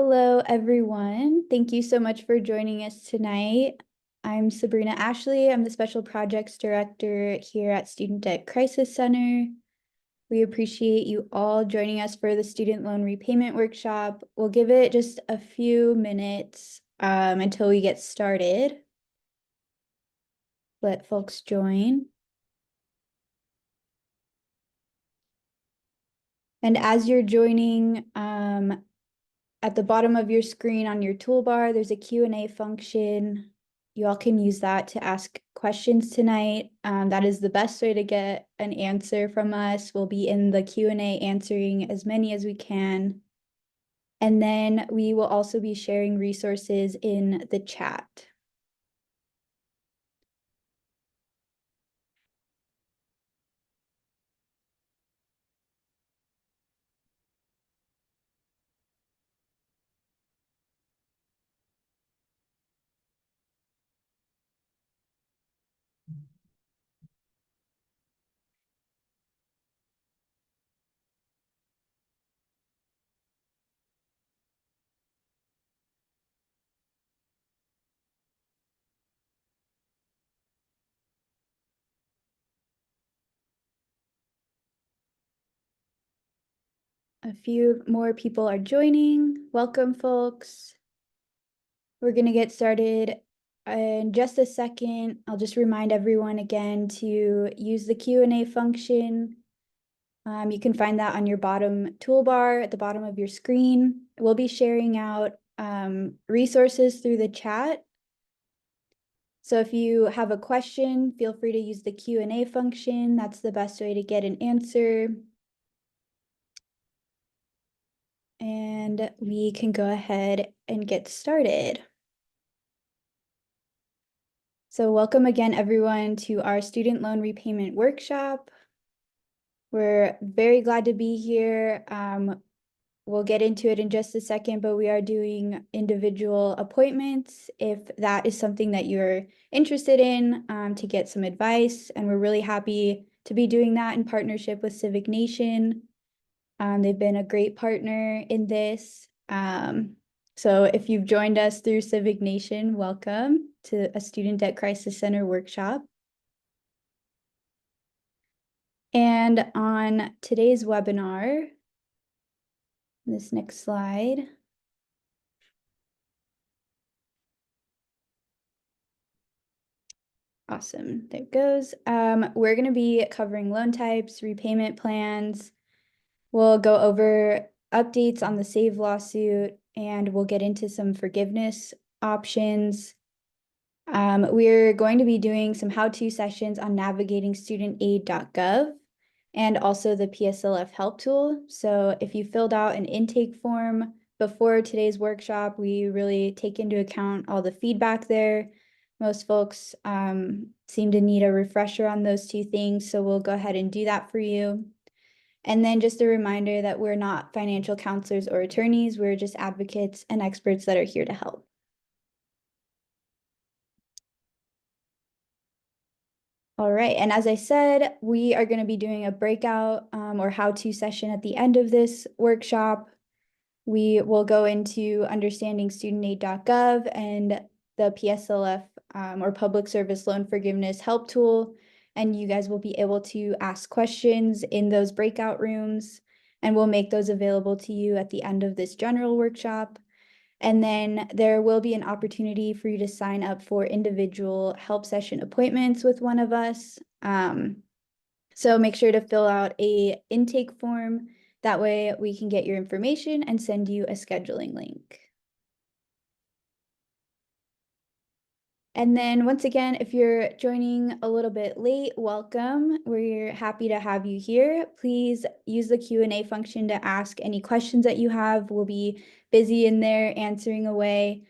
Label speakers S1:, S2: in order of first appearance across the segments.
S1: Hello, everyone. Thank you so much for joining us tonight. I'm Sabrina Ashley. I'm the Special Projects Director here at Student Debt Crisis Center. We appreciate you all joining us for the Student Loan Repayment Workshop. We'll give it just a few minutes until we get started. Let folks join. And as you're joining, at the bottom of your screen on your toolbar, there's a Q&A function. You all can use that to ask questions tonight. That is the best way to get an answer from us. We'll be in the Q&A answering as many as we can. And then we will also be sharing resources in the chat. A few more people are joining. Welcome, folks. We're going to get started in just a second. I'll just remind everyone again to use the Q&A function. You can find that on your bottom toolbar at the bottom of your screen. We'll be sharing out resources through the chat. So if you have a question, feel free to use the Q&A function. That's the best way to get an answer. And we can go ahead and get started. So welcome again, everyone, to our Student Loan Repayment Workshop. We're very glad to be here. We'll get into it in just a second, but we are doing individual appointments if that is something that you're interested in to get some advice. And we're really happy to be doing that in partnership with Civic Nation. They've been a great partner in this. So if you've joined us through Civic Nation, welcome to a Student Debt Crisis Center workshop. And on today's webinar, this next slide. Awesome, there it goes. We're gonna be covering loan types, repayment plans. We'll go over updates on the SAVE lawsuit, and we'll get into some forgiveness options. We're going to be doing some how-to sessions on navigating studentaid.gov and also the PSLF help tool. So if you filled out an intake form before today's workshop, we really take into account all the feedback there. Most folks seem to need a refresher on those two things, so we'll go ahead and do that for you. And then just a reminder that we're not financial counselors or attorneys, we're just advocates and experts that are here to help. All right, and as I said, we are going to be doing a breakout or how-to session at the end of this workshop. We will go into understanding studentaid.gov and the PSLF or Public Service Loan Forgiveness Help Tool, and you guys will be able to ask questions in those breakout rooms, and we'll make those available to you at the end of this general workshop. And then there will be an opportunity for you to sign up for individual help session appointments with one of us. So make sure to fill out a intake form. That way we can get your information and send you a scheduling link. And then once again, if you're joining a little bit late, welcome. We're happy to have you here. Please use the Q&A function to ask any questions that you have. We'll be busy in there answering away.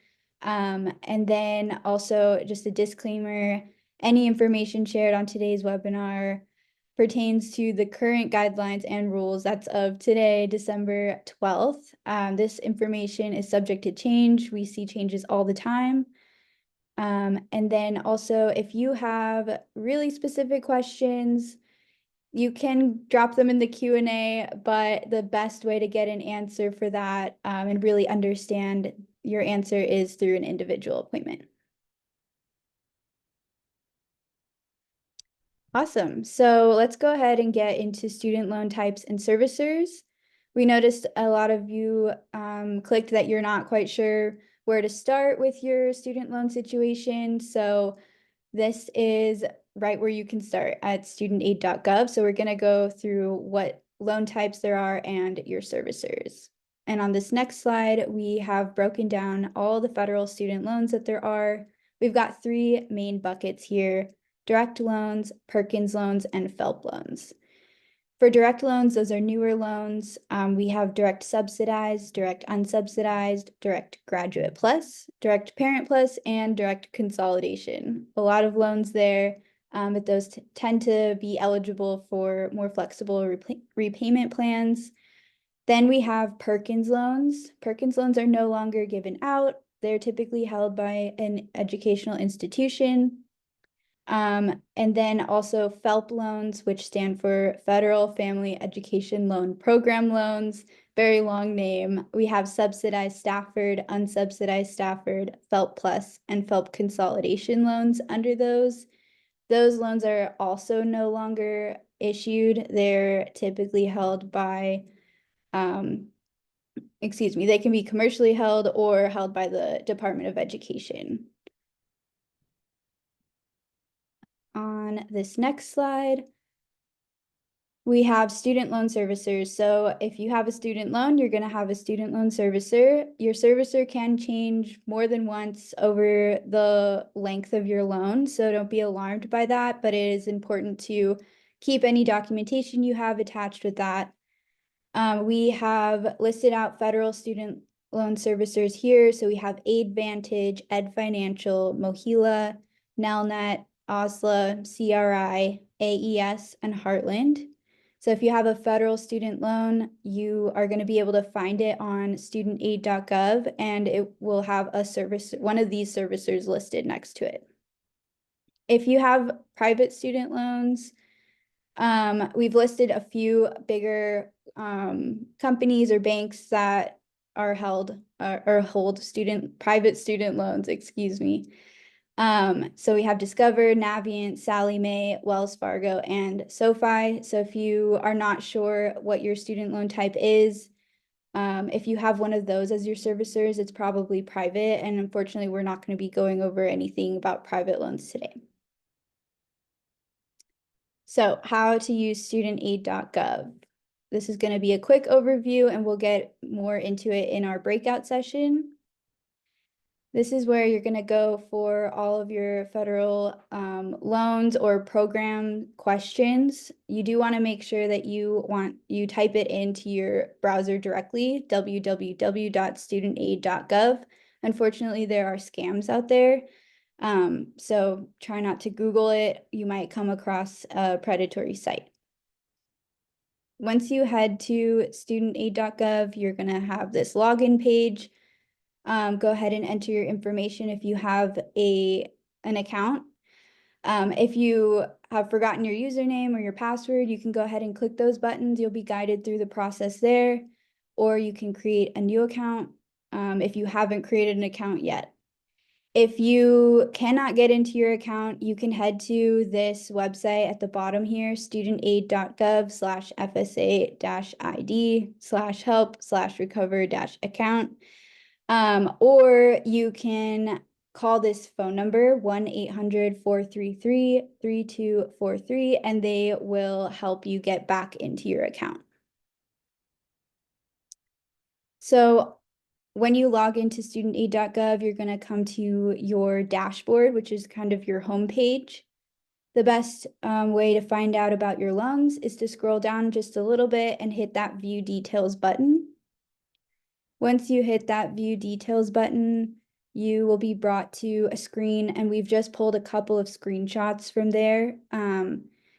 S1: And then also just a disclaimer, any information shared on today's webinar pertains to the current guidelines and rules. That's of today, December 12th. This information is subject to change. We see changes all the time. And then also, if you have really specific questions, You can drop them in the Q&A, but the best way to get an answer for that and really understand your answer is through an individual appointment. Awesome. So let's go ahead and get into student loan types and servicers. We noticed a lot of you clicked that you're not quite sure where to start with your student loan situation. So this is right where you can start at studentaid.gov. So we're going to go through what loan types there are and your servicers. And on this next slide, we have broken down all the federal student loans that there are. We've got three main buckets here: direct loans, Perkins loans, and FFELP loans. For direct loans, those are newer loans. We have direct subsidized, direct unsubsidized, direct graduate plus, direct parent plus, and direct consolidation. A lot of loans there, but those tend to be eligible for more flexible repayment plans. Then we have Perkins loans. Perkins loans are no longer given out. They're typically held by an educational institution. And then also FFELP loans, which stand for Federal Family Education Loan Program loans. Very long name. We have subsidized Stafford, unsubsidized Stafford, FFELP Plus, and FFELP consolidation loans under those. Those loans are also no longer issued. They're typically held by, they can be commercially held or held by the Department of Education. On this next slide, we have student loan servicers. So if you have a student loan, you're going to have a student loan servicer. Your servicer can change more than once over the length of your loan, so don't be alarmed by that, but it is important to keep any documentation you have attached with that. We have listed out federal student loan servicers here. So we have Aidvantage, Ed Financial, Mohila, Nelnet, OSLA, CRI, AES, and Heartland. So if you have a federal student loan, you are going to be able to find it on studentaid.gov, and it will have one of these servicers listed next to it. If you have private student loans, we've listed a few bigger companies or banks that are held or hold private student loans, excuse me. So we have Discover, Navient, Sallie Mae, Wells Fargo, and SoFi. So if you are not sure what your student loan type is, if you have one of those as your servicers, it's probably private. And unfortunately, we're not going to be going over anything about private loans today. So how to use studentaid.gov. This is going to be a quick overview, and we'll get more into it in our breakout session. This is where you're going to go for all of your federal loans or program questions. You do want to make sure that you type it into your browser directly, www.studentaid.gov. Unfortunately, there are scams out there. So try not to Google it. You might come across a predatory site. Once you head to studentaid.gov, you're going to have this login page. Go ahead and enter your information if you have an account. If you have forgotten your username or your password, you can go ahead and click those buttons. You'll be guided through the process there, or you can create a new account if you haven't created an account yet. If you cannot get into your account, you can head to this website at the bottom here, studentaid.gov/fsa-id/help/recover-account. Or you can call this phone number, 1-800-433-3243, and they will help you get back into your account. So when you log into studentaid.gov, you're going to come to your dashboard, which is kind of your home page. The best way to find out about your loans is to scroll down just a little bit and hit that View Details button. Once you hit that View Details button, you will be brought to a screen, and we've just pulled a couple of screenshots from there.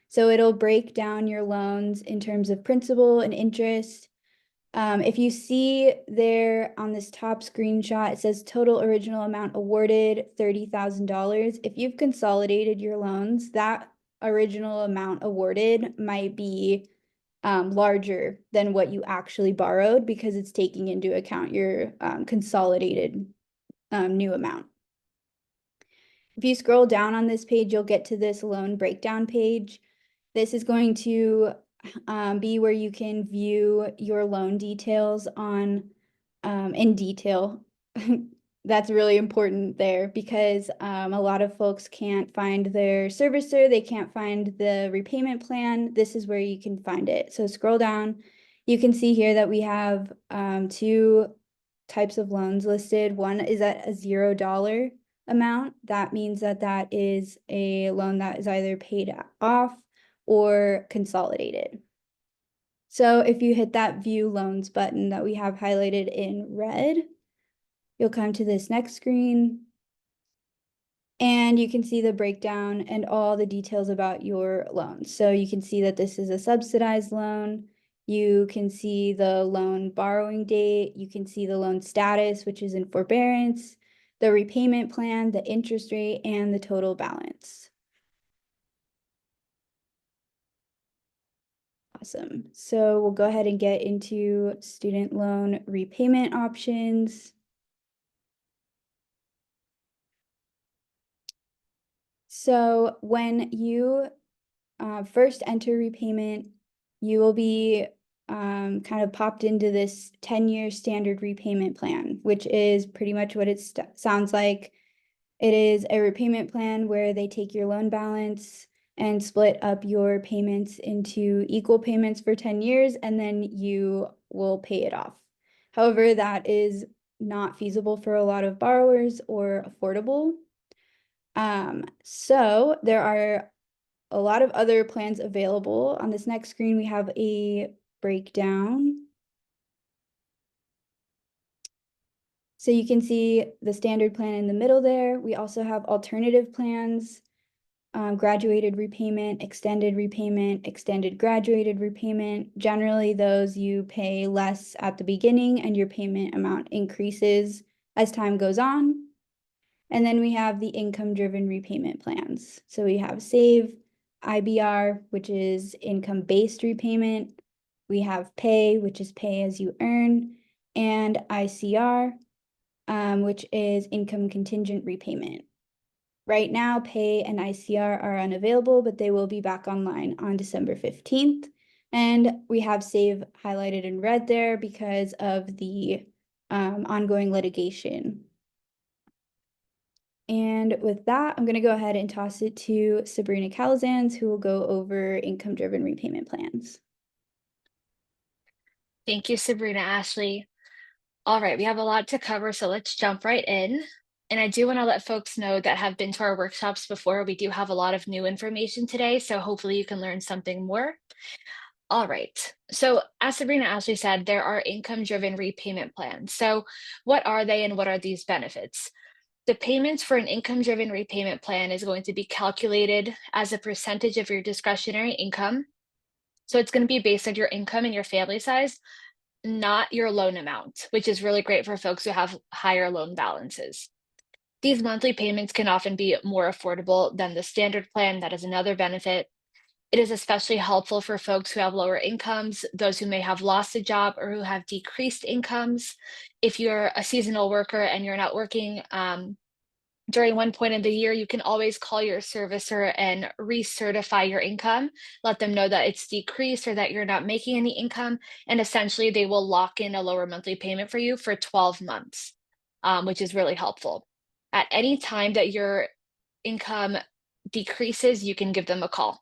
S1: So it'll break down your loans in terms of principal and interest. If you see there on this top screenshot, it says total original amount awarded, $30,000. If you've consolidated your loans, that original amount awarded might be larger than what you actually borrowed because it's taking into account your consolidated new amount. If you scroll down on this page, you'll get to this loan breakdown page. This is going to be where you can view your loan details on in detail. That's really important there because a lot of folks can't find their servicer, they can't find the repayment plan. This is where you can find it. So scroll down. You can see here that we have two types of loans listed. One is at a $0 amount. That means that that is a loan that is either paid off or consolidated. So if you hit that view loans button that we have highlighted in red, you'll come to this next screen and you can see the breakdown and all the details about your loan. So you can see that this is a subsidized loan. You can see the loan borrowing date. You can see the loan status, which is in forbearance, the repayment plan, the interest rate, and the total balance. Awesome. So we'll go ahead and get into student loan repayment options. So when you first enter repayment, you will be kind of popped into this 10-year standard repayment plan, which is pretty much what it sounds like. It is a repayment plan where they take your loan balance and split up your payments into equal payments for 10 years, and then you will pay it off. However, that is not feasible for a lot of borrowers or affordable. So there are a lot of other plans available. On this next screen, we have a breakdown. So you can see the standard plan in the middle there. We also have alternative plans, graduated repayment, extended graduated repayment. Generally, those you pay less at the beginning and your payment amount increases as time goes on. And then we have the income-driven repayment plans. So we have SAVE, IBR, which is income-based repayment. We have PAY, which is pay as you earn, and ICR, which is income contingent repayment. Right now, PAY and ICR are unavailable, but they will be back online on December 15th. And we have SAVE highlighted in red there because of the ongoing litigation. And with that, I'm going to go ahead and toss it to Sabrina Calazans, who will go over income-driven repayment plans.
S2: Thank you, Sabrina Ashley. All right, we have a lot to cover, so let's jump right in. And I do want to let folks know that have been to our workshops before, we do have a lot of new information today, so hopefully you can learn something more. All right, so as Sabrina Ashley said, there are income-driven repayment plans. So what are they and what are these benefits? The payments for an income-driven repayment plan is going to be calculated as a percentage of your discretionary income. So it's going to be based on your income and your family size, not your loan amount, which is really great for folks who have higher loan balances. These monthly payments can often be more affordable than the standard plan. That is another benefit. It is especially helpful for folks who have lower incomes, those who may have lost a job or who have decreased incomes. If you're a seasonal worker and you're not working, during one point in the year, you can always call your servicer and recertify your income, let them know that it's decreased or that you're not making any income, and essentially they will lock in a lower monthly payment for you for 12 months, which is really helpful. At any time that your income decreases, you can give them a call.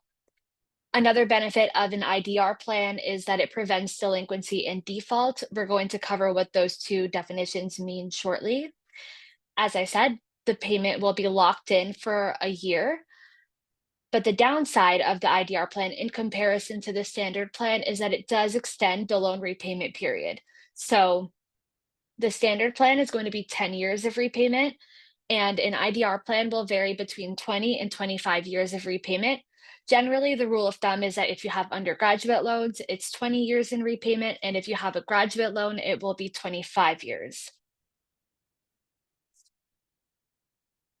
S2: Another benefit of an IDR plan is that it prevents delinquency and default. We're going to cover what those two definitions mean shortly. As I said, the payment will be locked in for a year. But the downside of the IDR plan in comparison to the standard plan is that it does extend the loan repayment period. So the standard plan is going to be 10 years of repayment, and an IDR plan will vary between 20 and 25 years of repayment. Generally, the rule of thumb is that if you have undergraduate loans, it's 20 years in repayment, and if you have a graduate loan, it will be 25 years.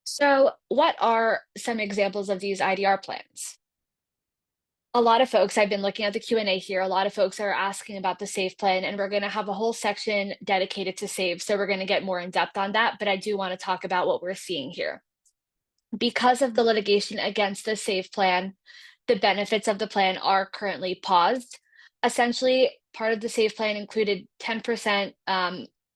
S2: So, what are some examples of these IDR plans? A lot of folks, I've been looking at the Q&A here, a lot of folks are asking about the SAVE plan, and we're gonna have a whole section dedicated to SAVE, so we're gonna get more in depth on that, but I do wanna talk about what we're seeing here. Because of the litigation against the SAVE plan, the benefits of the plan are currently paused. Essentially, part of the SAVE plan included 10%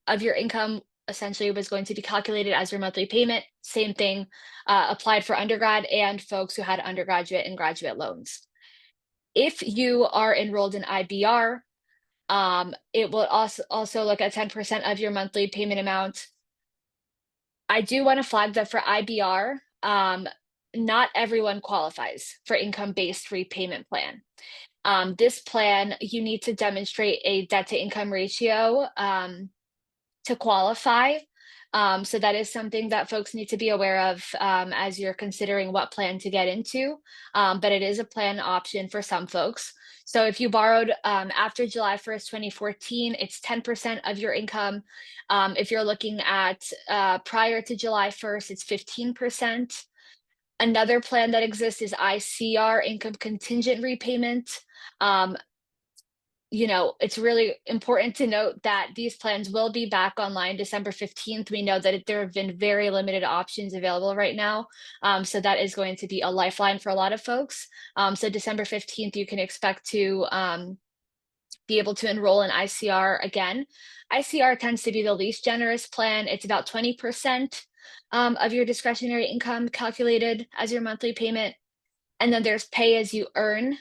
S2: of your income essentially was going to be calculated as your monthly payment. Same thing applied for undergrad and folks who had undergraduate and graduate loans. If you are enrolled in IBR, it will also look at 10% of your monthly payment amount. I do want to flag that for IBR, not everyone qualifies for income-based repayment plan. This plan, you need to demonstrate a debt to income ratio to qualify. So that is something that folks need to be aware of as you're considering what plan to get into. But it is a plan option for some folks. So if you borrowed after July 1st, 2014, it's 10% of your income. If you're looking at prior to July 1st, it's 15%. Another plan that exists is ICR, income contingent repayment. Um, it's really important to note that these plans will be back online December 15th. We know that there have been very limited options available right now. So that is going to be a lifeline for a lot of folks. So December 15th, you can expect to be able to enroll in ICR again. ICR tends to be the least generous plan. It's about 20% of your discretionary income calculated as your monthly payment. And then there's pay as you earn,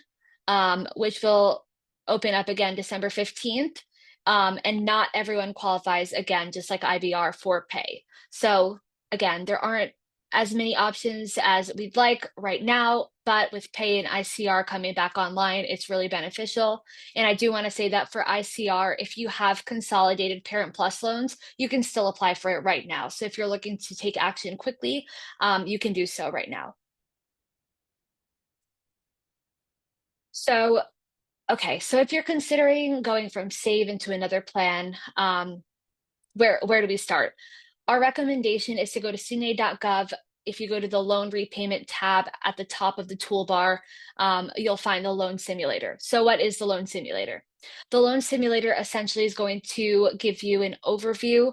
S2: which will open up again December 15th. And not everyone qualifies again, just like IBR for pay. So again, there aren't as many options as we'd like right now, but with pay and ICR coming back online, it's really beneficial. And I do want to say that for ICR, if you have consolidated Parent Plus loans, you can still apply for it right now. So if you're looking to take action quickly, you can do so right now. So okay, so if you're considering going from SAVE into another plan, where do we start? Our recommendation is to go to studentaid.gov. If you go to the loan repayment tab at the top of the toolbar, you'll find the loan simulator. So what is the loan simulator? The loan simulator essentially is going to give you an overview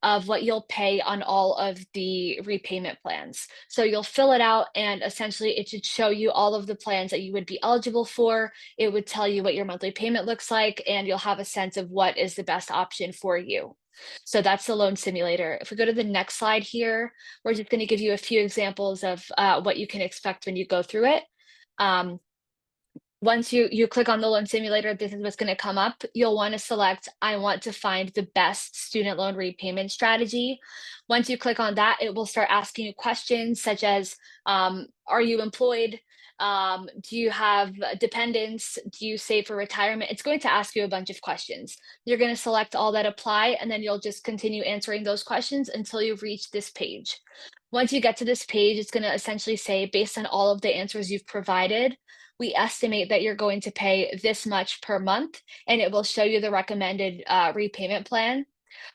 S2: of what you'll pay on all of the repayment plans. So you'll fill it out and essentially it should show you all of the plans that you would be eligible for. It would tell you what your monthly payment looks like, and you'll have a sense of what is the best option for you. So that's the loan simulator. If we go to the next slide here, we're just going to give you a few examples of what you can expect when you go through it. Once you click on the loan simulator, this is what's going to come up. You'll want to select, I want to find the best student loan repayment strategy. Once you click on that, it will start asking you questions such as, are you employed? Do you have dependents? Do you save for retirement? It's going to ask you a bunch of questions. You're going to select all that apply, and then you'll just continue answering those questions until you reach this page. Once you get to this page, it's going to essentially say, based on all of the answers you've provided, we estimate that you're going to pay this much per month, and it will show you the recommended repayment plan.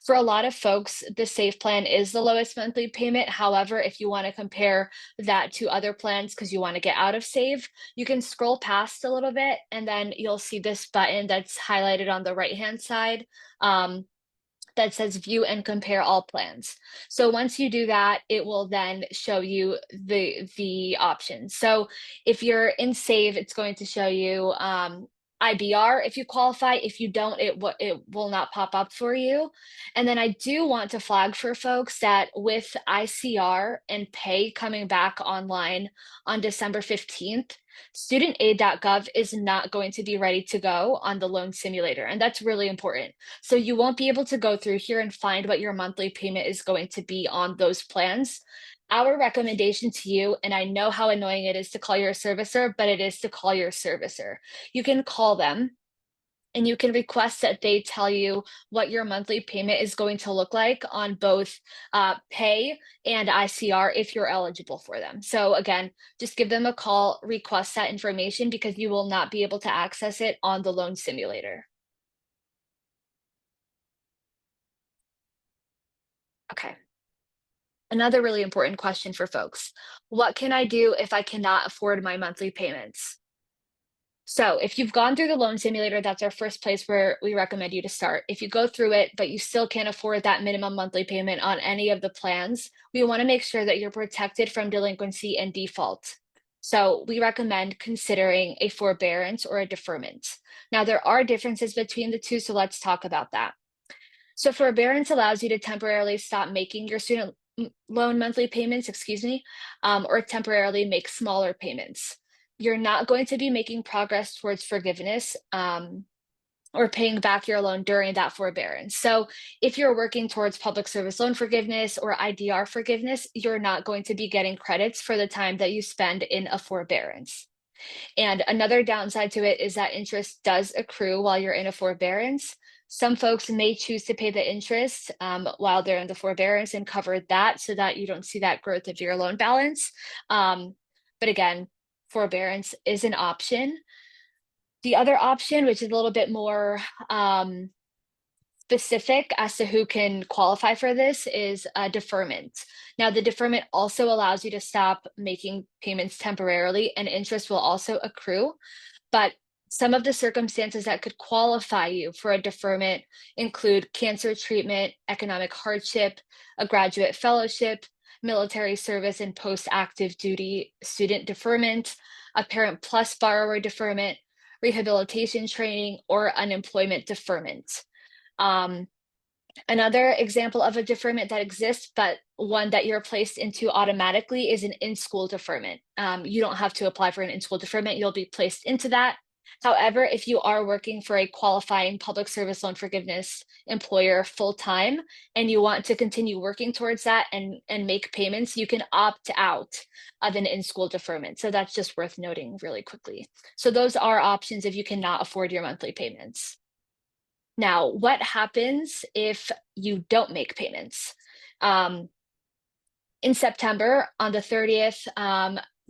S2: For a lot of folks, the SAVE plan is the lowest monthly payment. However, if you want to compare that to other plans because you want to get out of SAVE, you can scroll past a little bit and then you'll see this button that's highlighted on the right-hand side. That says view and compare all plans. So once you do that, it will then show you the options. So if you're in SAVE, it's going to show you IBR if you qualify. If you don't, it will not pop up for you. And then I do want to flag for folks that with ICR and pay coming back online on December 15th, studentaid.gov is not going to be ready to go on the loan simulator. And that's really important. So you won't be able to go through here and find what your monthly payment is going to be on those plans. Our recommendation to you, and I know how annoying it is to call your servicer, but it is to call your servicer. You can call them and you can request that they tell you what your monthly payment is going to look like on both pay and ICR if you're eligible for them. So again, just give them a call, request that information because you will not be able to access it on the loan simulator. Okay. Another really important question for folks. What can I do if I cannot afford my monthly payments? So if you've gone through the loan simulator, that's our first place where we recommend you to start. If you go through it, but you still can't afford that minimum monthly payment on any of the plans, we want to make sure that you're protected from delinquency and default. So we recommend considering a forbearance or a deferment. Now, there are differences between the two, so let's talk about that. So forbearance allows you to temporarily stop making your student loan monthly payments, or temporarily make smaller payments. You're not going to be making progress towards forgiveness or paying back your loan during that forbearance. So if you're working towards public service loan forgiveness or IDR forgiveness, you're not going to be getting credits for the time that you spend in a forbearance. And another downside to it is that interest does accrue while you're in a forbearance. Some folks may choose to pay the interest while they're in the forbearance and cover that so that you don't see that growth of your loan balance. But again, forbearance is an option. The other option, which is a little bit more specific as to who can qualify for this, is a deferment. Now, the deferment also allows you to stop making payments temporarily, and interest will also accrue. But some of the circumstances that could qualify you for a deferment include cancer treatment, economic hardship, a graduate fellowship, military service and post-active duty student deferment, a Parent Plus borrower deferment, rehabilitation training, or unemployment deferment. Um, Another example of a deferment that exists, but one that you're placed into automatically, is an in-school deferment. You don't have to apply for an in-school deferment, you'll be placed into that. However, if you are working for a qualifying public service loan forgiveness employer full-time and you want to continue working towards that and make payments, you can opt out of an in-school deferment. So that's just worth noting really quickly. So those are options if you cannot afford your monthly payments. Now, what happens if you don't make payments? Um, in September, on the 30th,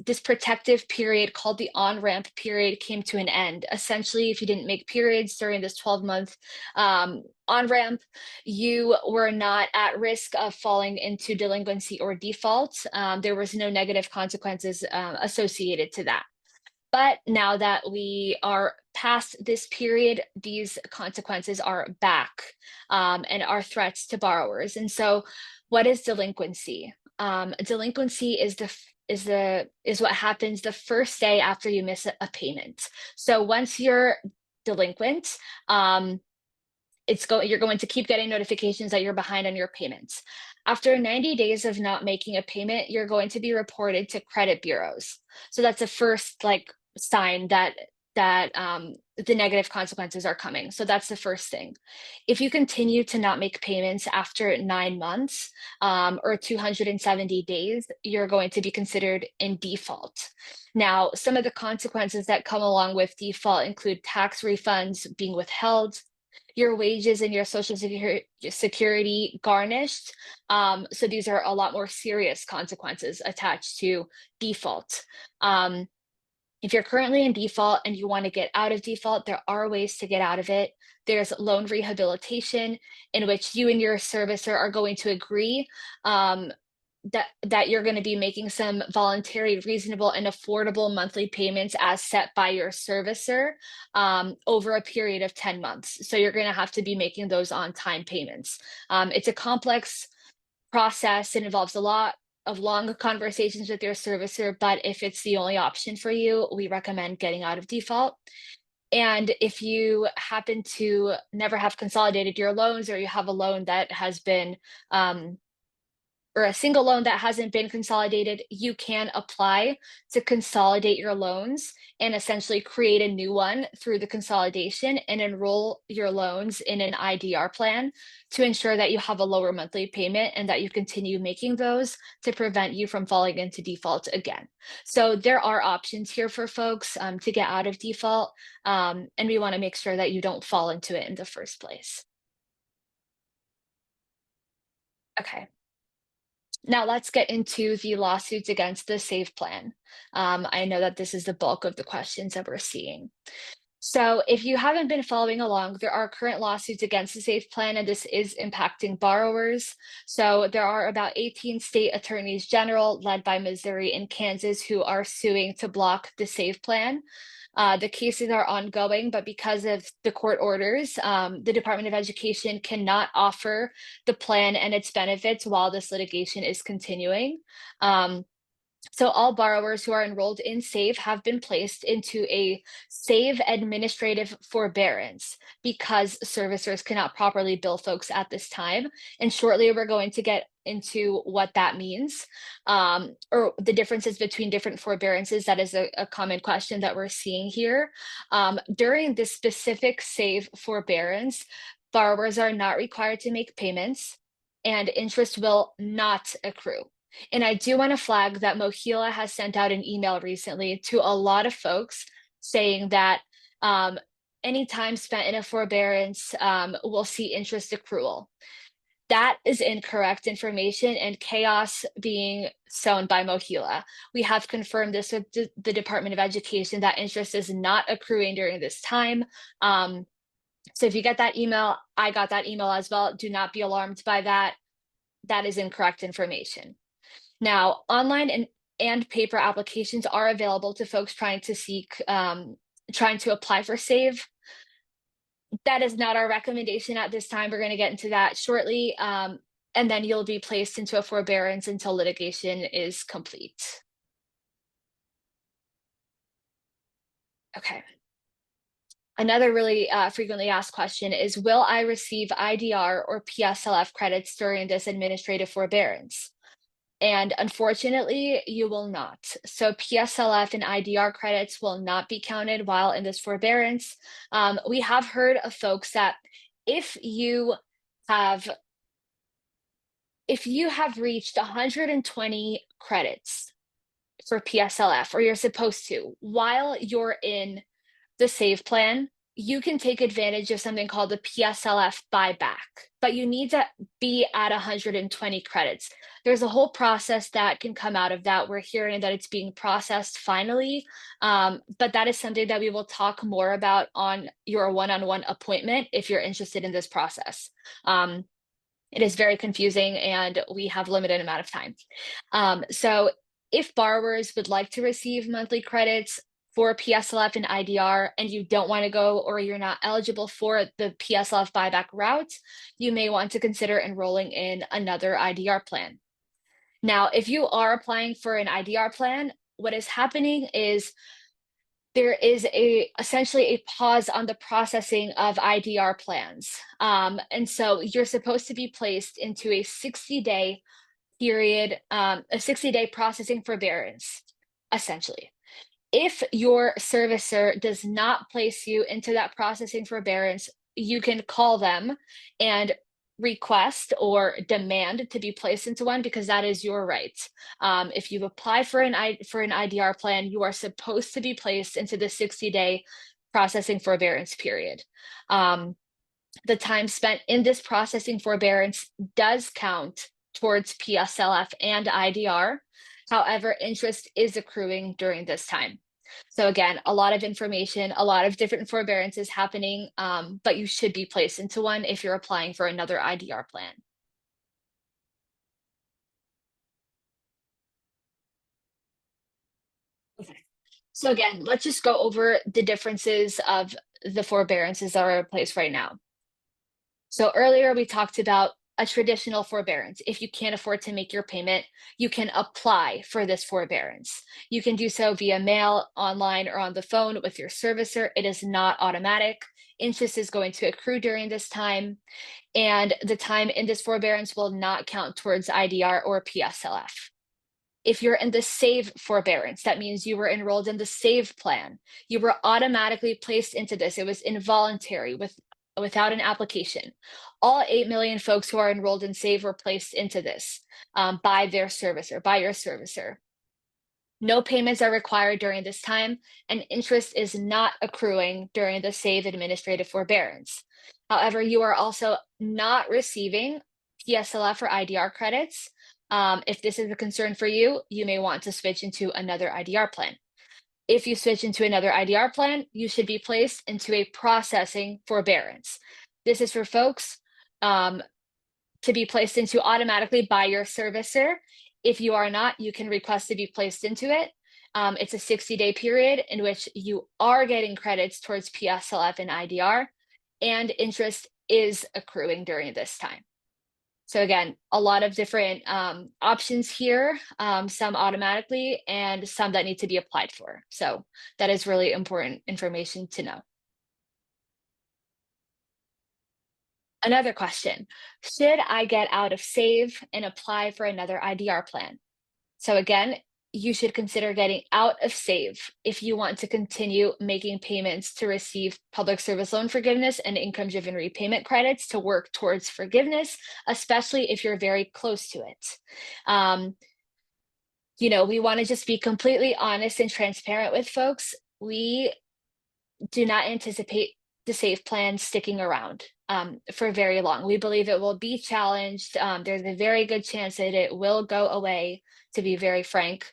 S2: this protective period called the on-ramp period came to an end. Essentially, if you didn't make periods during this 12-month on-ramp, you were not at risk of falling into delinquency or default. There was no negative consequences associated to that. But now that we are past this period, these consequences are back and are threats to borrowers. And so, what is delinquency? Delinquency is what happens the first day after you miss a payment. So once you're delinquent, you're going to keep getting notifications that you're behind on your payments. After 90 days of not making a payment, you're going to be reported to credit bureaus. So that's the first sign that the negative consequences are coming. So that's the first thing. If you continue to not make payments after 9 months or 270 days, you're going to be considered in default. Now, some of the consequences that come along with default include tax refunds being withheld, your wages and your social security garnished. So these are a lot more serious consequences attached to default. If you're currently in default and you want to get out of default, there are ways to get out of it. There's loan rehabilitation, in which you and your servicer are going to agree that you're going to be making some voluntary, reasonable, and affordable monthly payments as set by your servicer over a period of 10 months. So you're going to have to be making those on-time payments. It's a complex process. It involves a lot of long conversations with your servicer, but if it's the only option for you, we recommend getting out of default. And if you happen to never have consolidated your loans, or you have a loan that has been or a single loan that hasn't been consolidated, you can apply to consolidate your loans and essentially create a new one through the consolidation and enroll your loans in an IDR plan to ensure that you have a lower monthly payment and that you continue making those to prevent you from falling into default again. So there are options here for folks to get out of default, and we want to make sure that you don't fall into it in the first place. Okay. Now let's get into the lawsuits against the SAVE plan. I know that this is the bulk of the questions that we're seeing. So if you haven't been following along, there are current lawsuits against the SAVE plan, and this is impacting borrowers. So there are about 18 state attorneys general led by Missouri and Kansas who are suing to block the SAVE plan. The cases are ongoing, but because of the court orders, the Department of Education cannot offer the plan and its benefits while this litigation is continuing. So all borrowers who are enrolled in SAVE have been placed into a SAVE administrative forbearance because servicers cannot properly bill folks at this time. And shortly, we're going to get into what that means, or the differences between different forbearances. That is a common question that we're seeing here. During this specific SAVE forbearance, borrowers are not required to make payments and interest will not accrue. And I do want to flag that Mohila has sent out an email recently to a lot of folks saying that any time spent in a forbearance will see interest accrual. That is incorrect information and chaos being sown by Mohila. We have confirmed this with the Department of Education that interest is not accruing during this time. So if you get that email, I got that email as well. Do not be alarmed by that. That is incorrect information. Now, online and paper applications are available to folks trying to apply for SAVE. That is not our recommendation at this time. We're going to get into that shortly. And then you'll be placed into a forbearance until litigation is complete. Okay. Another really frequently asked question is, will I receive IDR or PSLF credits during this administrative forbearance? And unfortunately, you will not. So PSLF and IDR credits will not be counted while in this forbearance. We have heard of folks that if you have reached 120 credits for PSLF, or you're supposed to, while you're in the SAVE plan, you can take advantage of something called the PSLF buyback, but you need to be at 120 credits. There's a whole process that can come out of that. We're hearing that it's being processed finally, but that is something that we will talk more about on your one-on-one appointment if you're interested in this process. It is very confusing and we have limited amount of time. So if borrowers would like to receive monthly credits for PSLF and IDR and you don't want to go or you're not eligible for the PSLF buyback route, you may want to consider enrolling in another IDR plan. Now, if you are applying for an IDR plan, what is happening is there is essentially a pause on the processing of IDR plans. And so you're supposed to be placed into a 60-day period, a 60-day processing forbearance, essentially. If your servicer does not place you into that processing forbearance, you can call them and request or demand to be placed into one because that is your right. If you apply for an IDR plan, you are supposed to be placed into the 60-day processing forbearance period. The time spent in this processing forbearance does count towards PSLF and IDR. However, interest is accruing during this time. So again, a lot of information, a lot of different forbearances happening, but you should be placed into one if you're applying for another IDR plan. Okay. So again, let's just go over the differences of the forbearances that are in place right now. So earlier we talked about a traditional forbearance. If you can't afford to make your payment, you can apply for this forbearance. You can do so via mail, online, or on the phone with your servicer. It is not automatic. Interest is going to accrue during this time, and the time in this forbearance will not count towards IDR or PSLF. If you're in the SAVE forbearance, that means you were enrolled in the SAVE plan. You were automatically placed into this. It was involuntary without an application. All 8 million folks who are enrolled in SAVE were placed into this by their servicer, by your servicer. No payments are required during this time, and interest is not accruing during the SAVE administrative forbearance. However, you are also not receiving PSLF or IDR credits. If this is a concern for you, you may want to switch into another IDR plan. If you switch into another IDR plan, you should be placed into a processing forbearance. This is for folks to be placed into automatically by your servicer. If you are not, you can request to be placed into it. It's a 60-day period in which you are getting credits towards PSLF and IDR, and interest is accruing during this time. So again, a lot of different options here, some automatically and some that need to be applied for. So that is really important information to know. Another question, should I get out of SAVE and apply for another IDR plan? So again, you should consider getting out of SAVE if you want to continue making payments to receive public service loan forgiveness and income-driven repayment credits to work towards forgiveness, especially if you're very close to it. Um, we want to just be completely honest and transparent with folks. We do not anticipate the SAVE plan sticking around for very long. We believe it will be challenged. There's a very good chance that it will go away, to be very frank.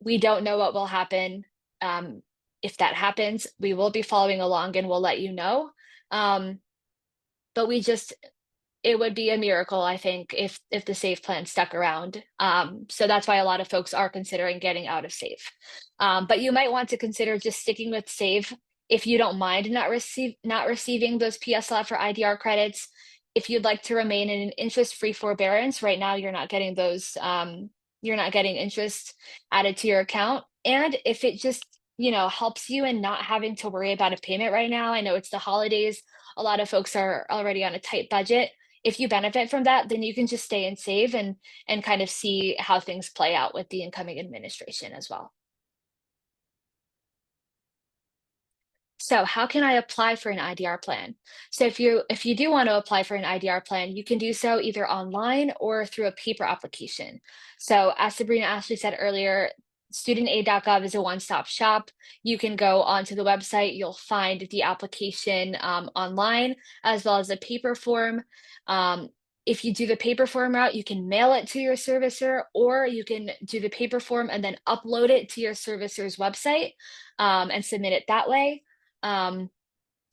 S2: We don't know what will happen. If that happens, we will be following along and we'll let you know. Um, but it would be a miracle, I think, if the SAVE plan stuck around. So that's why a lot of folks are considering getting out of SAVE. But you might want to consider just sticking with SAVE if you don't mind not receiving those PSLF or IDR credits. If you'd like to remain in an interest-free forbearance, right now you're not getting those. You're not getting interest added to your account, and if it just helps you in not having to worry about a payment right now. I know it's the holidays. A lot of folks are already on a tight budget. If you benefit from that, then you can just stay and save and kind of see how things play out with the incoming administration as well. So how can I apply for an IDR plan? So if you do want to apply for an IDR plan, you can do so either online or through a paper application. So as Sabrina Ashley said earlier, studentaid.gov is a one-stop shop. You can go onto the website, you'll find the application online as well as a paper form. If you do the paper form route, you can mail it to your servicer, or you can do the paper form and then upload it to your servicer's website and submit it that way. Um,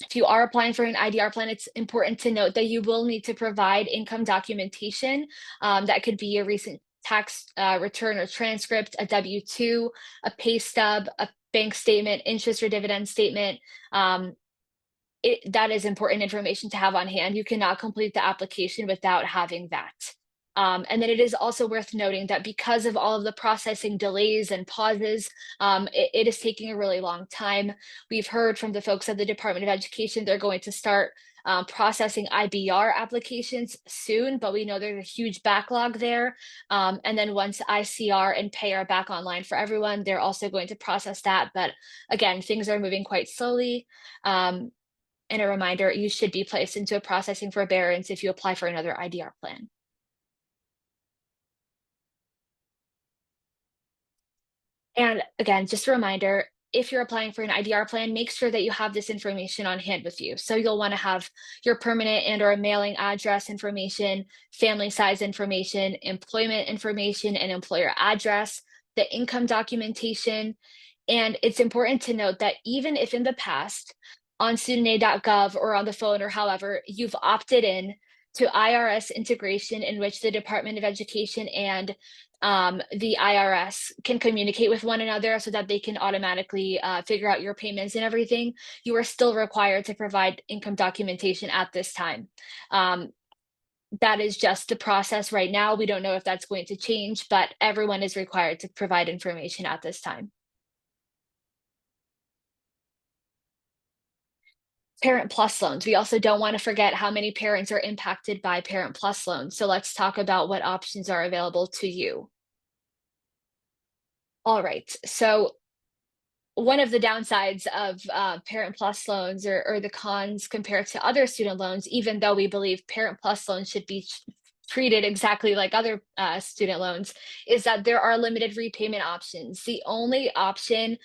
S2: if you are applying for an IDR plan, it's important to note that you will need to provide income documentation. That could be a recent tax return or transcript, a W-2, a pay stub, a bank statement, interest or dividend statement. That is important information to have on hand. You cannot complete the application without having that. And then it is also worth noting that because of all of the processing delays and pauses, it is taking a really long time. We've heard from the folks at the Department of Education, they're going to start processing IBR applications soon, but we know there's a huge backlog there. And then once ICR and pay are back online for everyone, they're also going to process that. But again, things are moving quite slowly. And a reminder, you should be placed into a processing forbearance if you apply for another IDR plan. And again, just a reminder, if you're applying for an IDR plan, make sure that you have this information on hand with you. So you'll want to have your permanent and or mailing address information, family size information, employment information, and employer address, the income documentation. And it's important to note that even if in the past on studentaid.gov or on the phone or however, you've opted in to IRS integration in which the Department of Education and the IRS can communicate with one another so that they can automatically figure out your payments and everything, you are still required to provide income documentation at this time. That is just the process right now. We don't know if that's going to change, but everyone is required to provide information at this time. Parent Plus loans. We also don't want to forget how many parents are impacted by Parent Plus loans. So let's talk about what options are available to you. All right. So one of the downsides of Parent Plus loans or the cons compared to other student loans, even though we believe Parent Plus loans should be treated exactly like other student loans, is that there are limited repayment options. The only option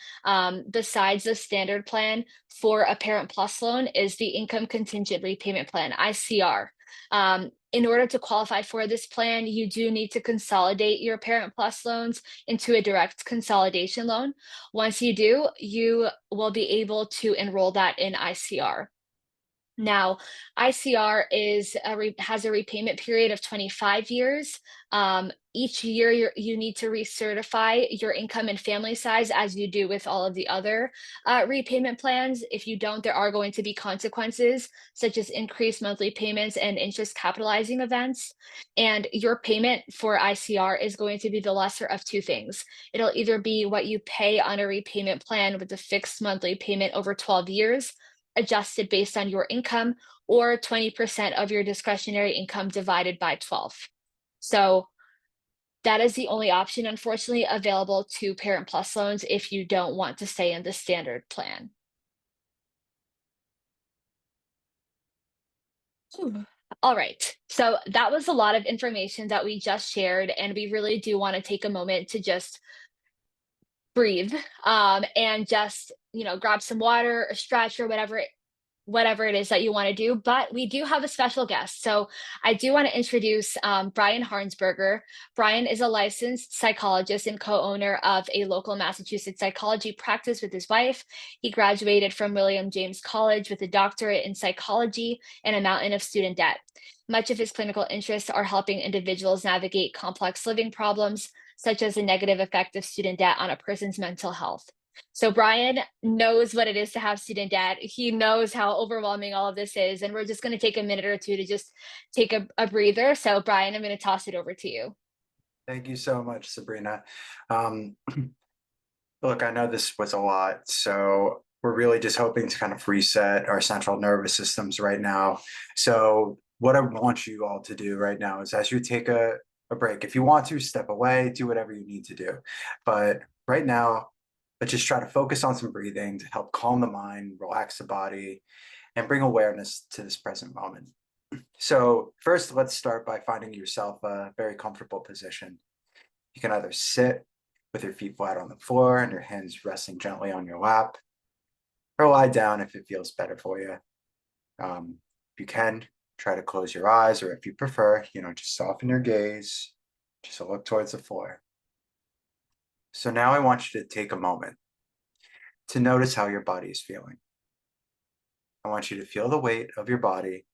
S2: besides the standard plan for a Parent Plus loan is the Income Contingent Repayment Plan, ICR. In order to qualify for this plan, you do need to consolidate your Parent Plus loans into a direct consolidation loan. Once you do, you will be able to enroll that in ICR. Now, ICR has a repayment period of 25 years. Each year, you need to recertify your income and family size as you do with all of the other repayment plans. If you don't, there are going to be consequences, such as increased monthly payments and interest capitalizing events. And your payment for ICR is going to be the lesser of two things. It'll either be what you pay on a repayment plan with a fixed monthly payment over 12 years adjusted based on your income, or 20% of your discretionary income divided by 12. So that is the only option, unfortunately, available to Parent Plus loans if you don't want to stay in the standard plan. Phew. All right. So that was a lot of information that we just shared, and we really do want to take a moment to just breathe and just grab some water or stretch or whatever it is that you want to do. But we do have a special guest. So I do want to introduce Brian Harnsberger. Brian is a licensed psychologist and co owner of a local Massachusetts psychology practice with his wife. He graduated from William James College with a doctorate in psychology and a mountain of student debt. Much of his clinical interests are helping individuals navigate complex living problems, such as the negative effect of student debt on a person's mental health. So Brian knows what it is to have student debt. He knows how overwhelming all of this is. And we're just going to take a minute or two to just take a breather. So Brian, I'm going to toss it over to you.
S3: Thank you so much, Sabrina. Um, Look, I know this was a lot, so we're really just hoping to kind of reset our central nervous systems right now. So what I want you all to do right now is as you take a break, if you want to step away, do whatever you need to do. But right now, let's just try to focus on some breathing to help calm the mind, relax the body, and bring awareness to this present moment. So first, let's start by finding yourself a very comfortable position. You can either sit with your feet flat on the floor and your hands resting gently on your lap, or lie down if it feels better for you. If you can, try to close your eyes, or if you prefer, just soften your gaze, just look towards the floor. So now I want you to take a moment to notice how your body is feeling. I want you to feel the weight of your body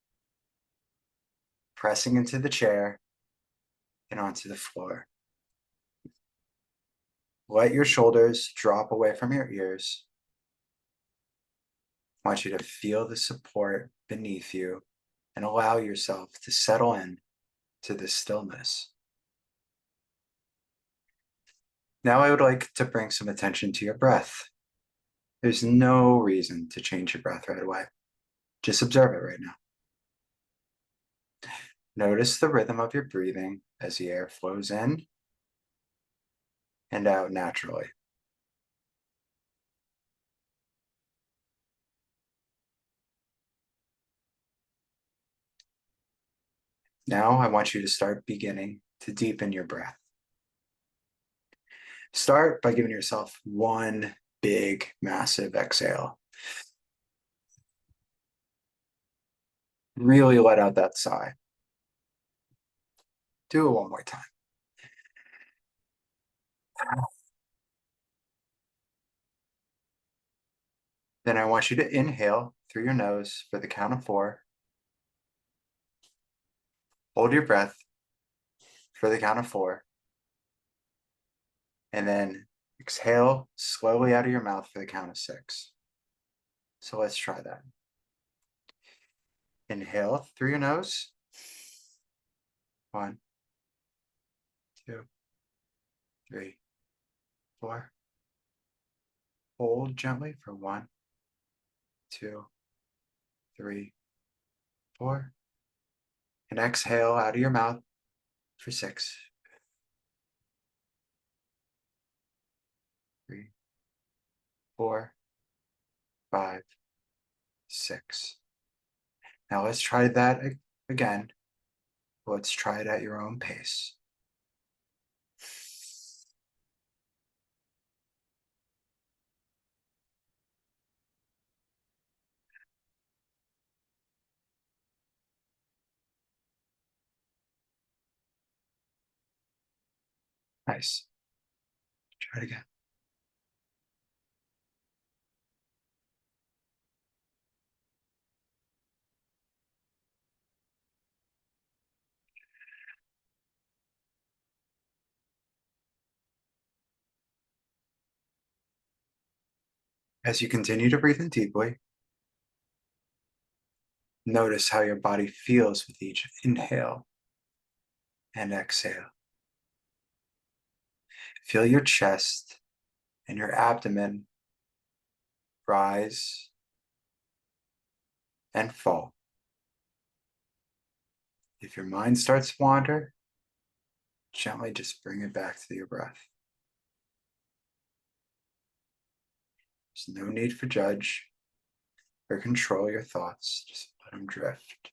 S3: pressing into the chair and onto the floor. Let your shoulders drop away from your ears. I want you to feel the support beneath you and allow yourself to settle in to this stillness. Now I would like to bring some attention to your breath. There's no reason to change your breath right away. Just observe it right now. Notice the rhythm of your breathing as the air flows in and out naturally. Now I want you to start beginning to deepen your breath. Start by giving yourself one big, massive exhale. Really let out that sigh. Do it one more time. Then I want you to inhale through your nose for the count of 4. Hold your breath for the count of 4. And then exhale slowly out of your mouth for the count of 6. So let's try that. Inhale through your nose. 1, 2, 3, 4. Hold gently for 1, 2, 3, 4. And exhale out of your mouth for 6, 3, 4, 5, 6. Now let's try that again. Let's try it at your own pace. Nice. Try it again. As you continue to breathe in deeply, notice how your body feels with each inhale and exhale. Feel your chest and your abdomen rise and fall. If your mind starts to wander, gently just bring it back to your breath. There's no need for judge or control your thoughts. Just let them drift,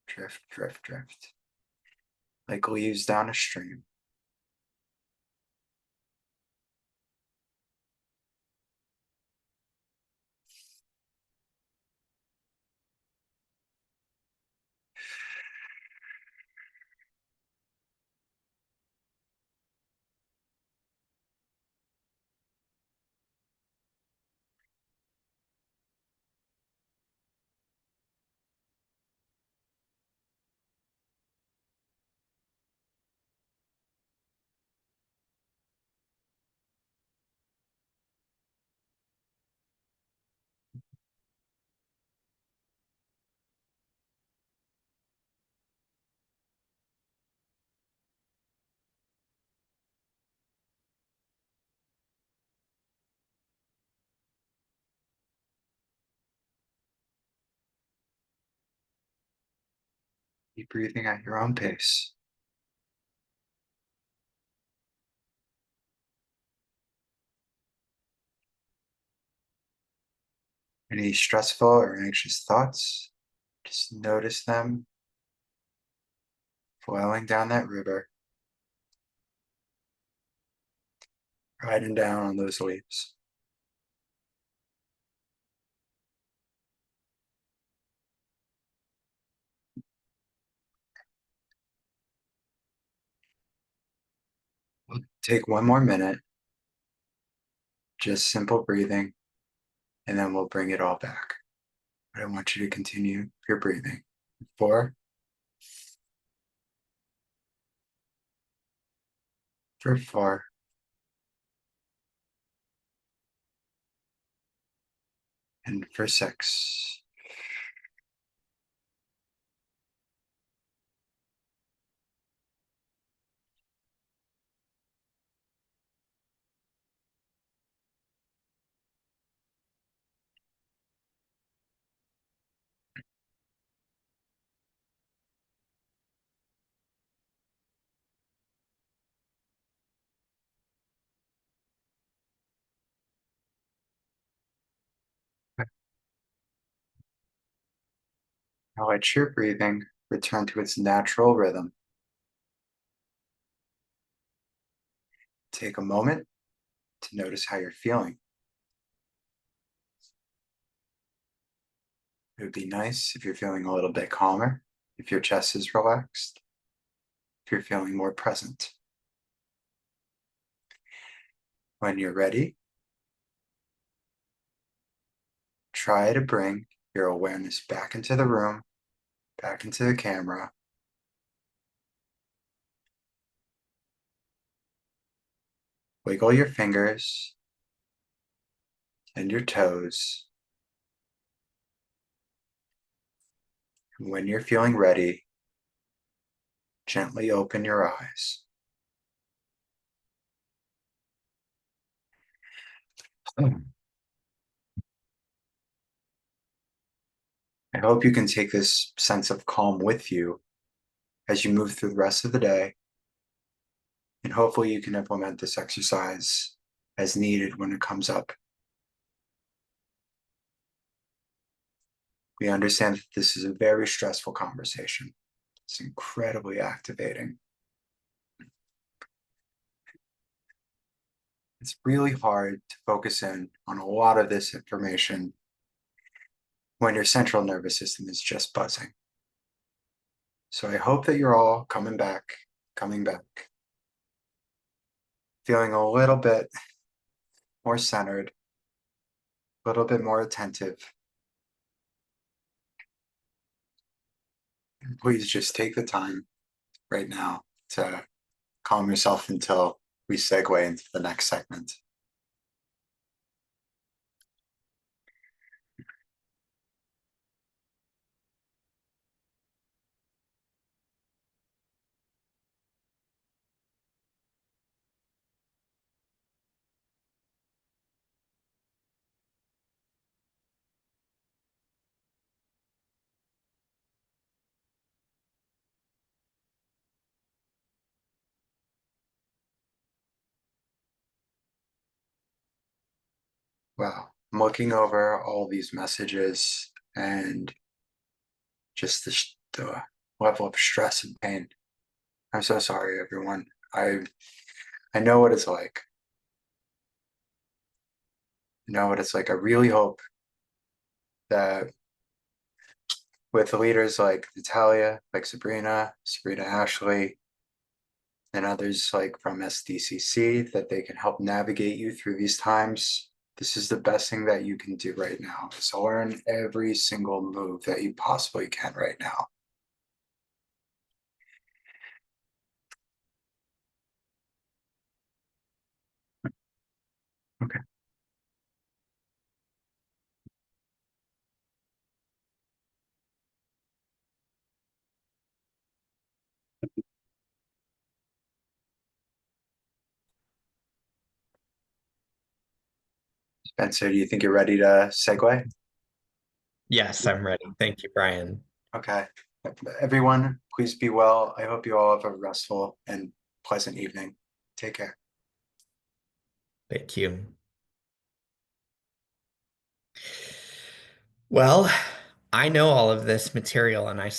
S3: drift, drift, drift, like leaves down a stream. Keep breathing at your own pace. Any stressful or anxious thoughts, just notice them flowing down that river, riding down on those leaves. We'll take one more minute, just simple breathing, and then we'll bring it all back. But I want you to continue your breathing. 4, for 4, and for 6. Now let your breathing return to its natural rhythm. Take a moment to notice how you're feeling. It would be nice if you're feeling a little bit calmer, if your chest is relaxed, if you're feeling more present. When you're ready, try to bring your awareness back into the room, back into the camera. Wiggle your fingers and your toes. And when you're feeling ready, gently open your eyes. I hope you can take this sense of calm with you as you move through the rest of the day. And hopefully you can implement this exercise as needed when it comes up. We understand that this is a very stressful conversation. It's incredibly activating. It's really hard to focus in on a lot of this information when your central nervous system is just buzzing. So I hope that you're all coming back, feeling a little bit more centered, a little bit more attentive. And please just take the time right now to calm yourself until we segue into the next segment. Wow, I'm looking over all these messages and just the level of stress and pain. I'm so sorry, everyone. I know what it's like. I know what it's like. I really hope that with leaders like Natalia, like Sabrina Ashley, and others like from SDCC, that they can help navigate you through these times. This is the best thing that you can do right now, is learn every single move that you possibly can right now. Okay. Spencer, do you think you're ready to segue?
S4: Yes, I'm ready. Thank you, Brian.
S3: Okay. Everyone, please be well. I hope you all have a restful and pleasant evening. Take care.
S4: Thank you. Well, I know all of this material, and I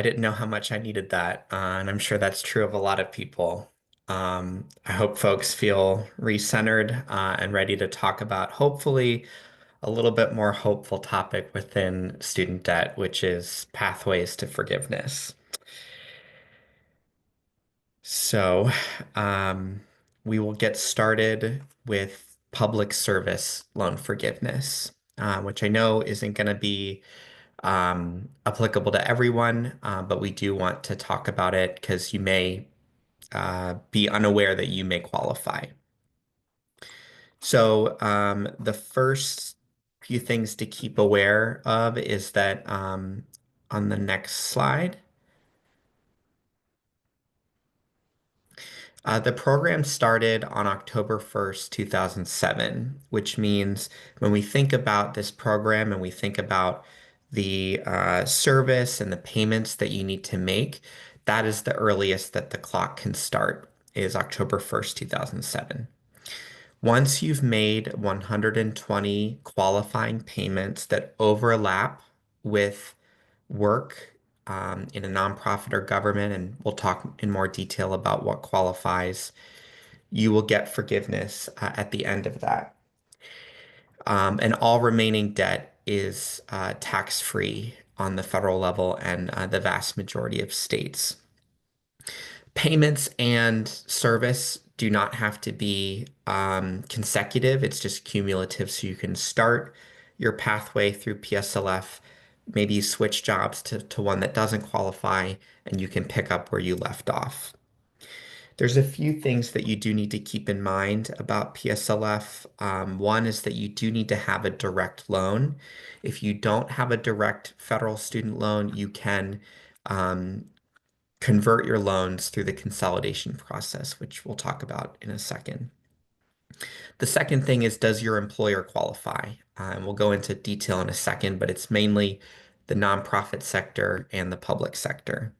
S4: didn't know how much I needed that. And I'm sure that's true of a lot of people. I hope folks feel recentered and ready to talk about hopefully a little bit more hopeful topic within student debt, which is pathways to forgiveness. So, um, we will get started with public service loan forgiveness, which I know isn't going to be applicable to everyone, but we do want to talk about it because you may be unaware that you may qualify. So, the first few things to keep aware of is that on the next slide. The program started on October 1st, 2007, which means when we think about this program and we think about the service and the payments that you need to make, that is the earliest that the clock can start, is October 1st, 2007. Once you've made 120 qualifying payments that overlap with work in a nonprofit or government, and we'll talk in more detail about what qualifies, you will get forgiveness at the end of that. And all remaining debt is tax-free on the federal level and the vast majority of states. Payments and service do not have to be consecutive. It's just cumulative. So you can start your pathway through PSLF, maybe switch jobs to one that doesn't qualify, and you can pick up where you left off. There's a few things that you do need to keep in mind about PSLF. One is that you do need to have a direct loan. If you don't have a direct federal student loan, you can convert your loans through the consolidation process, which we'll talk about in a second. The second thing is, does your employer qualify? We'll go into detail in a second, but it's mainly the nonprofit sector and the public sector.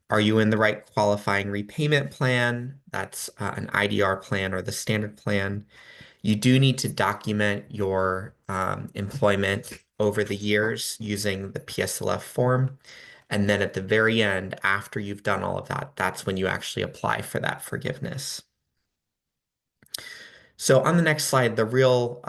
S4: Are you in the right qualifying repayment plan? That's an IDR plan or the standard plan. You do need to document your employment over the years using the PSLF form. And then at the very end, after you've done all of that, that's when you actually apply for that forgiveness. So on the next slide, the real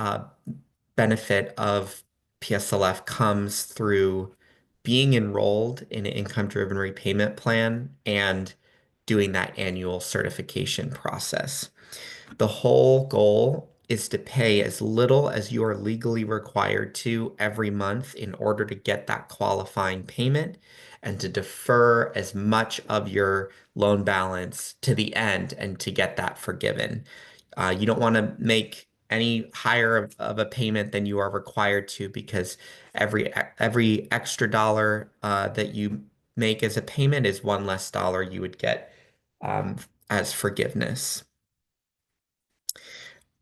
S4: benefit of PSLF comes through being enrolled in an income-driven repayment plan and doing that annual certification process. The whole goal is to pay as little as you are legally required to every month in order to get that qualifying payment and to defer as much of your loan balance to the end and to get that forgiven. You don't want to make any higher of a payment than you are required to, because every extra dollar that you make as a payment is one less dollar you would get as forgiveness.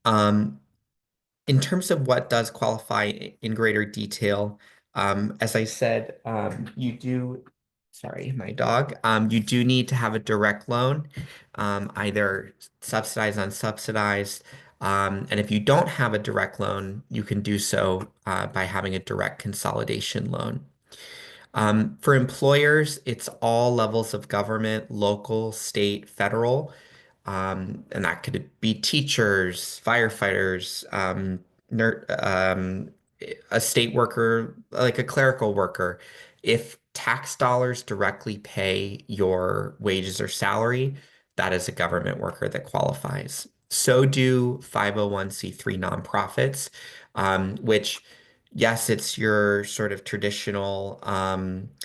S4: In terms of what does qualify in greater detail, as I said, sorry, my dog, you do need to have a direct loan, either subsidized, unsubsidized. And if you don't have a direct loan, you can do so by having a direct consolidation loan. For employers, it's all levels of government, local, state, federal. And that could be teachers, firefighters, a state worker, like a clerical worker. If tax dollars directly pay your wages or salary, that is a government worker that qualifies. So do 501(c)(3) nonprofits, which, yes, it's your sort of traditional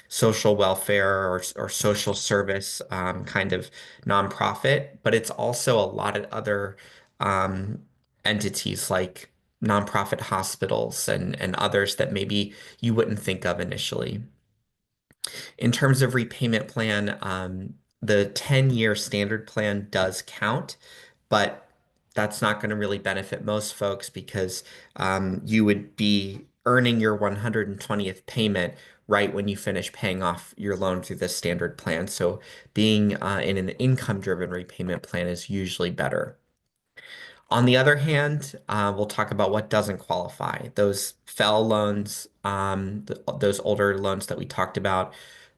S4: social welfare or social service kind of nonprofit, but it's also a lot of other um, entities like nonprofit hospitals and others that maybe you wouldn't think of initially. In terms of repayment plan, the 10-year standard plan does count, but that's not going to really benefit most folks because you would be earning your 120th payment right when you finish paying off your loan through the standard plan. So being in an income-driven repayment plan is usually better. On the other hand, we'll talk about what doesn't qualify. Those FFEL loans, those older loans that we talked about,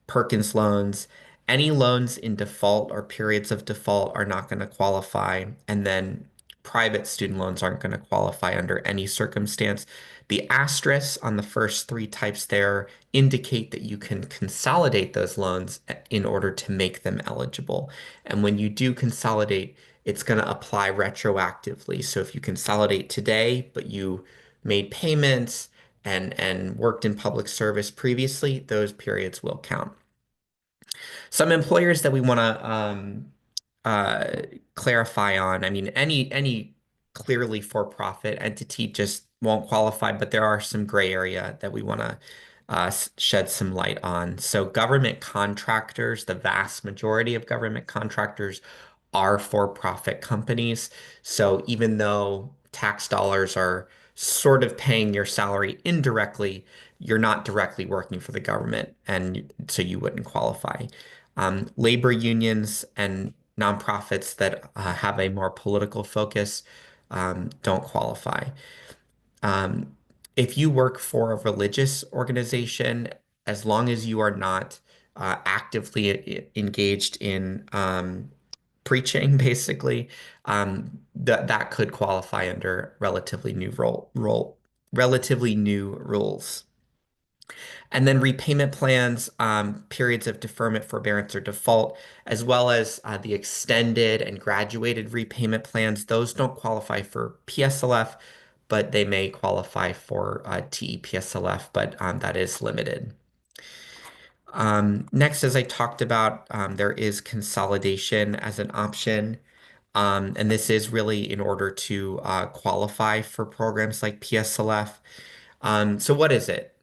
S4: Perkins loans, any loans in default or periods of default are not going to qualify. And then private student loans aren't going to qualify under any circumstance. The asterisks on the first three types there indicate that you can consolidate those loans in order to make them eligible. And when you do consolidate, it's going to apply retroactively. So if you consolidate today, but you made payments and worked in public service previously, those periods will count. Some employers that we want to uh, clarify on, I mean, any clearly for-profit entity just won't qualify, but there are some gray area that we want to shed some light on. So government contractors, the vast majority of government contractors are for-profit companies. So even though tax dollars are sort of paying your salary indirectly, you're not directly working for the government, and so you wouldn't qualify. Labor unions and nonprofits that have a more political focus don't qualify. Um, if you work for a religious organization, as long as you are not actively engaged in preaching, basically, that could qualify under relatively new rules. And then repayment plans, periods of deferment, forbearance, or default, as well as the extended and graduated repayment plans. Those don't qualify for PSLF, but they may qualify for TEPSLF, but that is limited. Next, as I talked about, there is consolidation as an option. And this is really in order to qualify for programs like PSLF. So what is it?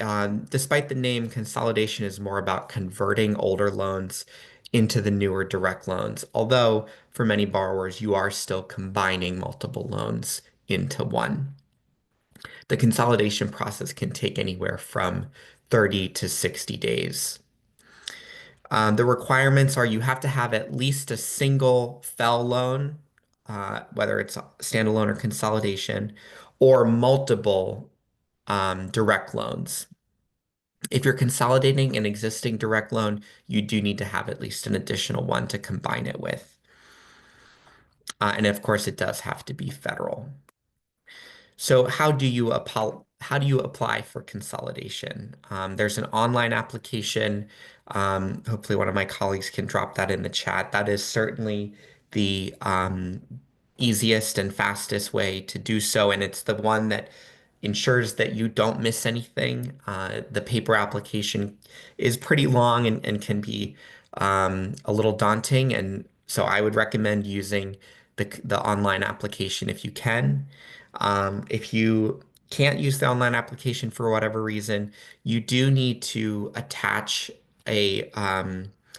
S4: Despite the name, consolidation is more about converting older loans into the newer direct loans. Although for many borrowers, you are still combining multiple loans into one. The consolidation process can take anywhere from 30 to 60 days. The requirements are you have to have at least a single FFEL loan, whether it's standalone or consolidation, or multiple direct loans. If you're consolidating an existing direct loan, you do need to have at least an additional one to combine it with. And of course, it does have to be federal. So how do you apply for consolidation? There's an online application. Hopefully one of my colleagues can drop that in the chat. That is certainly the easiest and fastest way to do so, and it's the one that ensures that you don't miss anything. The paper application is pretty long and can be a little daunting, and so I would recommend using the online application if you can. If you can't use the online application for whatever reason, you do need to attach a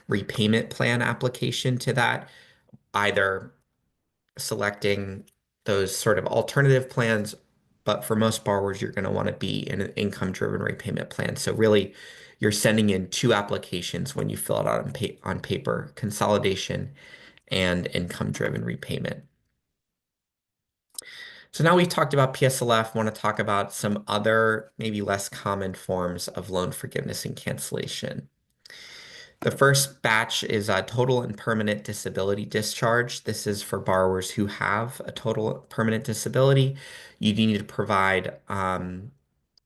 S4: repayment plan application to that, either selecting those sort of alternative plans, but for most borrowers, you're going to want to be in an income-driven repayment plan. So really, you're sending in two applications when you fill it out on paper, consolidation and income-driven repayment. So now we've talked about PSLF, want to talk about some other, maybe less common forms of loan forgiveness and cancellation. The first batch is a total and permanent disability discharge. This is for borrowers who have a total permanent disability. You need to provide,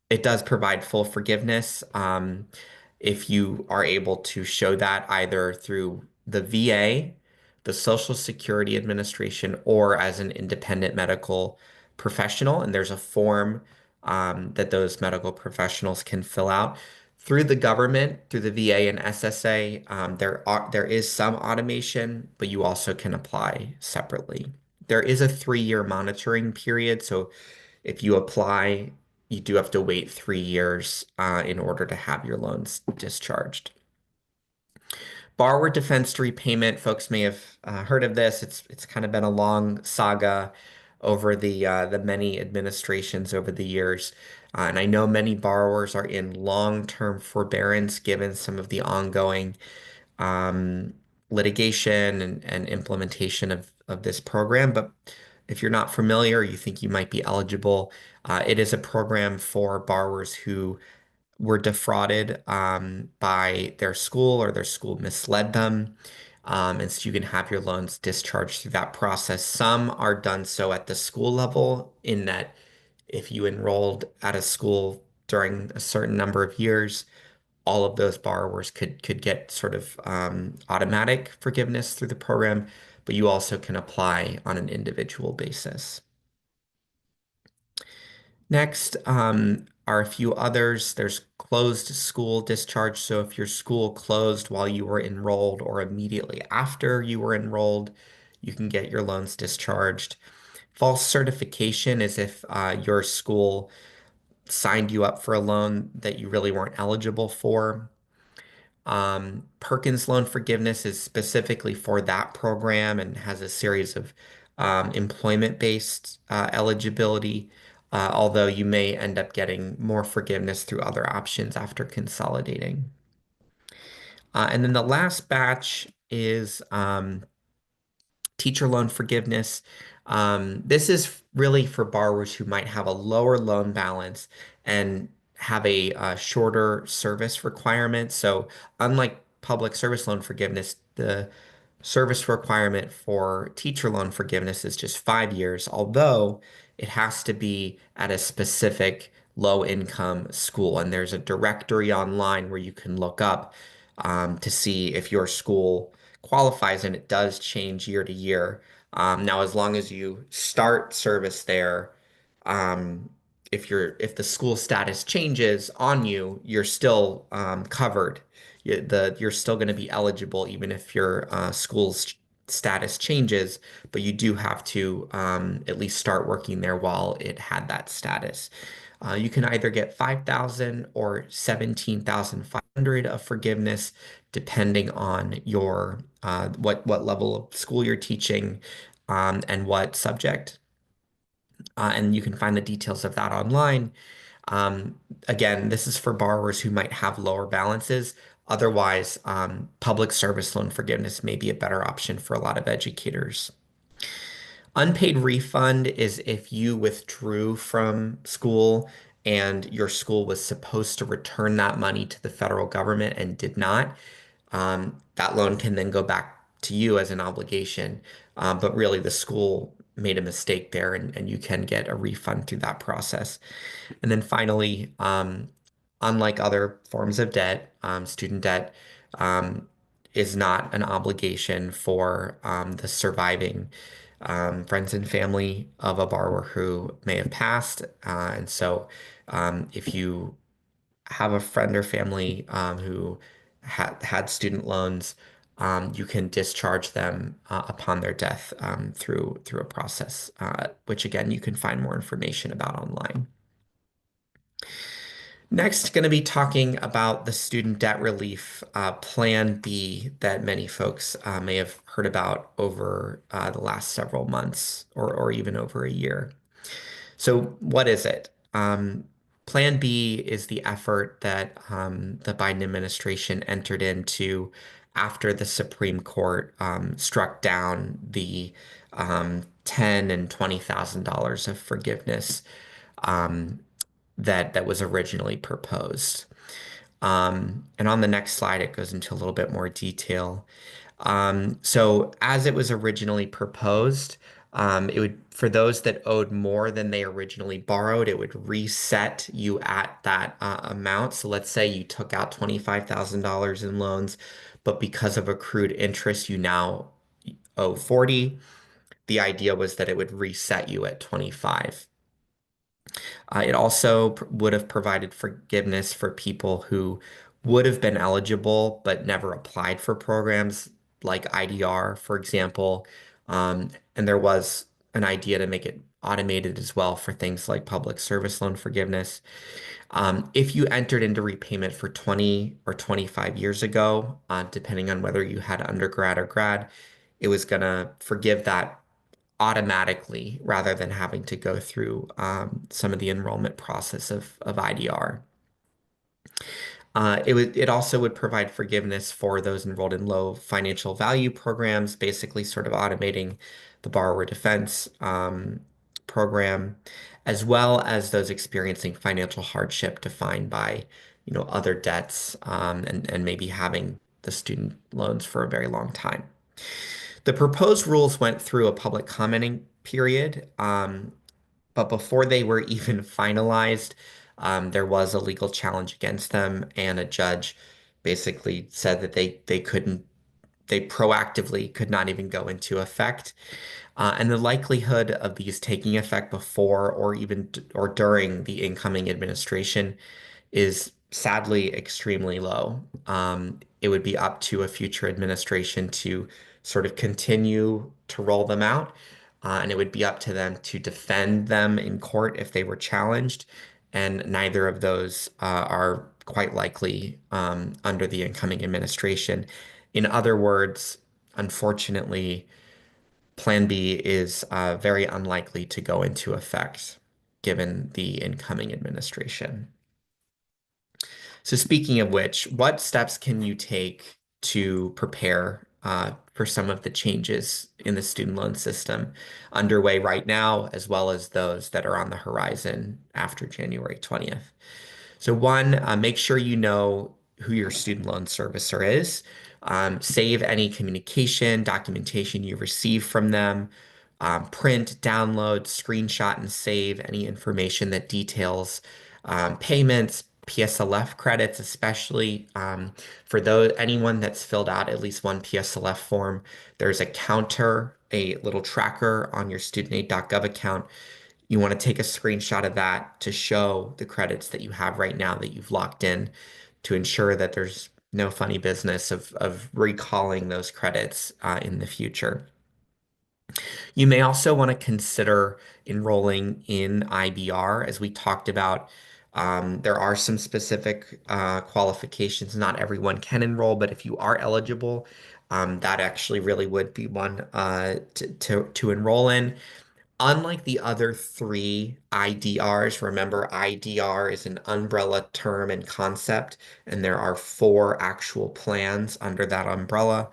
S4: it does provide full forgiveness if you are able to show that either through the VA, the Social Security Administration, or as an independent medical professional. And there's a form that those medical professionals can fill out. Through the government, through the VA and SSA, there is some automation, but you also can apply separately. There is a 3-year monitoring period, so if you apply, you do have to wait 3 years in order to have your loans discharged. Borrower defense to repayment, folks may have heard of this. It's kind of been a long saga over the many administrations over the years. And I know many borrowers are in long-term forbearance given some of the ongoing um, litigation and implementation of this program. But if you're not familiar, you think you might be eligible, it is a program for borrowers who were defrauded by their school or their school misled them. And so you can have your loans discharged through that process. Some are done so at the school level, in that if you enrolled at a school during a certain number of years, all of those borrowers could get sort of automatic forgiveness through the program, but you also can apply on an individual basis. Next are a few others. There's closed school discharge. So if your school closed while you were enrolled or immediately after you were enrolled, you can get your loans discharged. False certification is if your school signed you up for a loan that you really weren't eligible for. Perkins loan forgiveness is specifically for that program and has a series of employment-based eligibility, although you may end up getting more forgiveness through other options after consolidating. And then the last batch is teacher loan forgiveness. This is really for borrowers who might have a lower loan balance and have a shorter service requirement. So unlike public service loan forgiveness, the service requirement for teacher loan forgiveness is just 5 years, although it has to be at a specific low income school. And there's a directory online where you can look up to see if your school qualifies, and it does change year to year. Now, as long as you start service there, um, if the school status changes on you, you're still covered. You're still going to be eligible even if your school's status changes, but you do have to at least start working there while it had that status. You can either get 5,000 or 17,500 of forgiveness, depending on your what level of school you're teaching and what subject. And you can find the details of that online. Again, this is for borrowers who might have lower balances. Otherwise, public service loan forgiveness may be a better option for a lot of educators. Unpaid refund is if you withdrew from school and your school was supposed to return that money to the federal government and did not. That loan can then go back to you as an obligation. But really, the school made a mistake there, and you can get a refund through that process. And then finally, unlike other forms of debt, student debt is not an obligation for the surviving friends and family of a borrower who may have passed. And so if you have a friend or family who had student loans, you can discharge them upon their death through a process, which again, you can find more information about online. Next, going to be talking about the student debt relief Plan B that many folks may have heard about over the last several months or even over a year. So what is it? Plan B is the effort that the Biden administration entered into after the Supreme Court struck down the 10 and $20,000 of forgiveness um, that was originally proposed. And on the next slide, it goes into a little bit more detail. So as it was originally proposed, it would, for those that owed more than they originally borrowed, it would reset you at that amount. So let's say you took out $25,000 in loans, but because of accrued interest, you now owe 40. The idea was that it would reset you at 25. It also would have provided forgiveness for people who would have been eligible but never applied for programs like IDR, for example. And there was an idea to make it automated as well for things like public service loan forgiveness. If you entered into repayment for 20 or 25 years ago, depending on whether you had undergrad or grad, it was going to forgive that automatically rather than having to go through some of the enrollment process of IDR. It also would provide forgiveness for those enrolled in low financial value programs, basically sort of automating the borrower defense program, as well as those experiencing financial hardship defined by, other debts and maybe having the student loans for a very long time. The proposed rules went through a public commenting period, but before they were even finalized, there was a legal challenge against them, and a judge basically said that they proactively could not even go into effect. And the likelihood of these taking effect before or during the incoming administration is sadly extremely low. It would be up to a future administration to sort of continue to roll them out, and it would be up to them to defend them in court if they were challenged. And neither of those are quite likely under the incoming administration. In other words, unfortunately, Plan B is very unlikely to go into effect given the incoming administration. So speaking of which, what steps can you take to prepare for some of the changes in the student loan system underway right now, as well as those that are on the horizon after January 20th? So one, make sure you know who your student loan servicer is. Save any communication, documentation you receive from them. Print, download, screenshot, and save any information that details payments, PSLF credits, especially for anyone that's filled out at least one PSLF form. There's a counter, a little tracker on your studentaid.gov account. You want to take a screenshot of that to show the credits that you have right now that you've locked in to ensure that there's no funny business of recalling those credits in the future. You may also want to consider enrolling in IBR. As we talked about, there are some specific qualifications. Not everyone can enroll, but if you are eligible, that actually really would be one to enroll in. Unlike the other three IDRs, remember IDR is an umbrella term and concept, and there are 4 actual plans under that umbrella.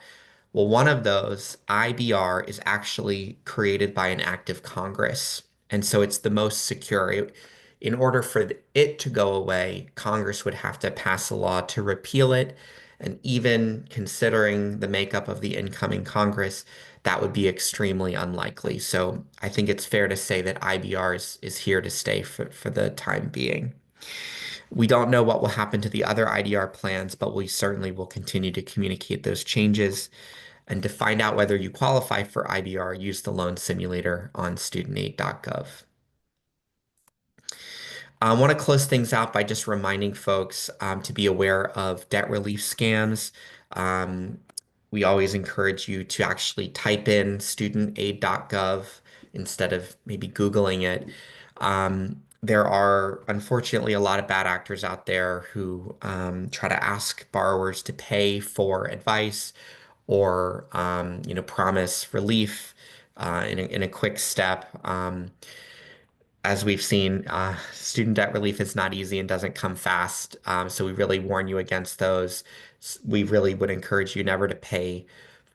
S4: Well, one of those, IBR, is actually created by an act of Congress. And so it's the most secure. In order for it to go away, Congress would have to pass a law to repeal it. And even considering the makeup of the incoming Congress, that would be extremely unlikely. So I think it's fair to say that IBR is here to stay for the time being. We don't know what will happen to the other IDR plans, but we certainly will continue to communicate those changes. And to find out whether you qualify for IBR, use the loan simulator on studentaid.gov. I want to close things out by just reminding folks to be aware of debt relief scams. We always encourage you to actually type in studentaid.gov instead of maybe Googling it. There are unfortunately a lot of bad actors out there who try to ask borrowers to pay for advice or promise relief in a quick step. As we've seen, student debt relief is not easy and doesn't come fast. So we really warn you against those. We really would encourage you never to pay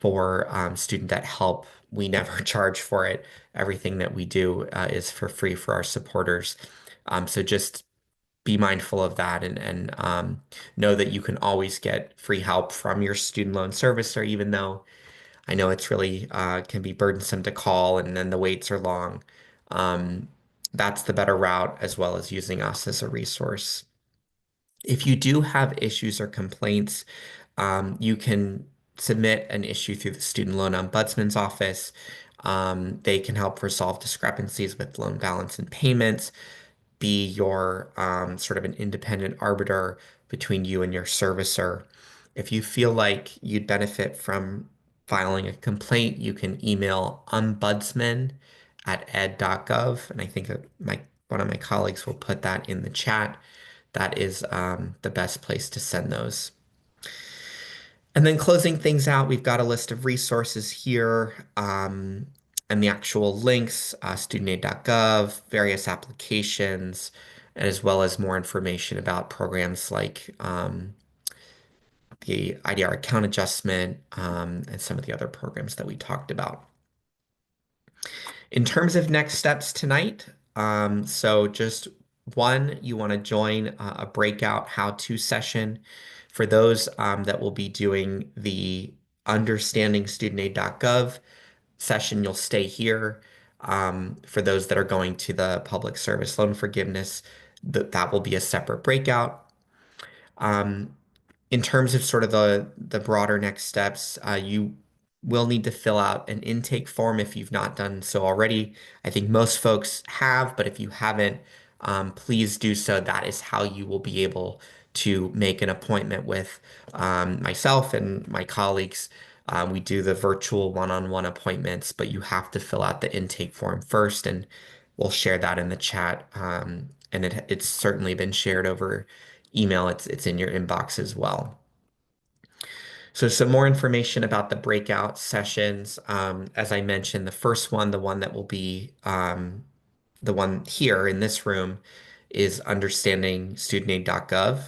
S4: for student debt help. We never charge for it. Everything that we do is for free for our supporters. So just be mindful of that and know that you can always get free help from your student loan servicer, even though I know it's really can be burdensome to call and then the waits are long. Um, that's the better route, as well as using us as a resource. If you do have issues or complaints, you can submit an issue through the Student Loan Ombudsman's office. They can help resolve discrepancies with loan balance and payments, be your sort of an independent arbiter between you and your servicer. If you feel like you'd benefit from filing a complaint, you can email ombudsman@ed.gov, and I think that one of my colleagues will put that in the chat. That is the best place to send those. And then closing things out, we've got a list of resources here and the actual links, studentaid.gov, various applications, as well as more information about programs like the IDR account adjustment and some of the other programs that we talked about. In terms of next steps tonight, so just one, you want to join a breakout how-to session. For those that will be doing the understandingstudentaid.gov session, you'll stay here. For those that are going to the public service loan forgiveness, that will be a separate breakout. In terms of sort of the broader next steps, you will need to fill out an intake form if you've not done so already. I think most folks have, but if you haven't, please do so. That is how you will be able to make an appointment with myself and my colleagues. We do the virtual one-on-one appointments, but you have to fill out the intake form first, and we'll share that in the chat. And it's certainly been shared over email. It's in your inbox as well. So some more information about the breakout sessions. As I mentioned, the first one, the one that will be the one here in this room, is understandingstudentaid.gov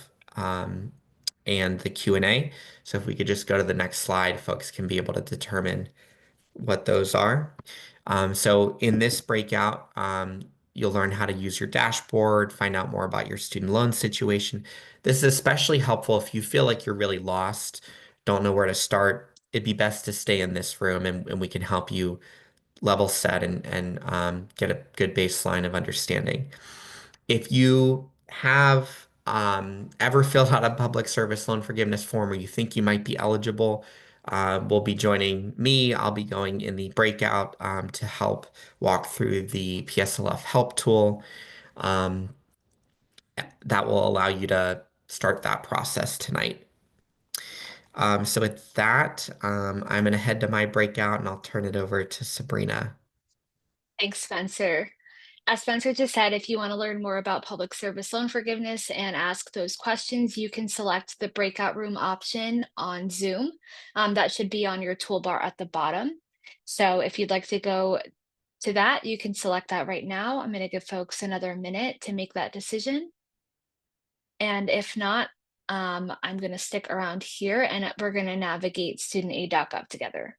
S4: and the Q&A. So if we could just go to the next slide, folks can be able to determine what those are. So in this breakout, you'll learn how to use your dashboard, find out more about your student loan situation. This is especially helpful if you feel like you're really lost, don't know where to start. It'd be best to stay in this room and we can help you level set and get a good baseline of understanding. If you have ever filled out a public service loan forgiveness form or you think you might be eligible, will be joining me. I'll be going in the breakout to help walk through the PSLF help tool that will allow you to start that process tonight. So with that, I'm going to head to my breakout and I'll turn it over to Sabrina.
S2: Thanks, Spencer. As Spencer just said, if you want to learn more about public service loan forgiveness and ask those questions, you can select the breakout room option on Zoom. That should be on your toolbar at the bottom. So if you'd like to go to that, you can select that right now. I'm going to give folks another minute to make that decision. And if not, I'm going to stick around here and we're going to navigate studentaid.gov together.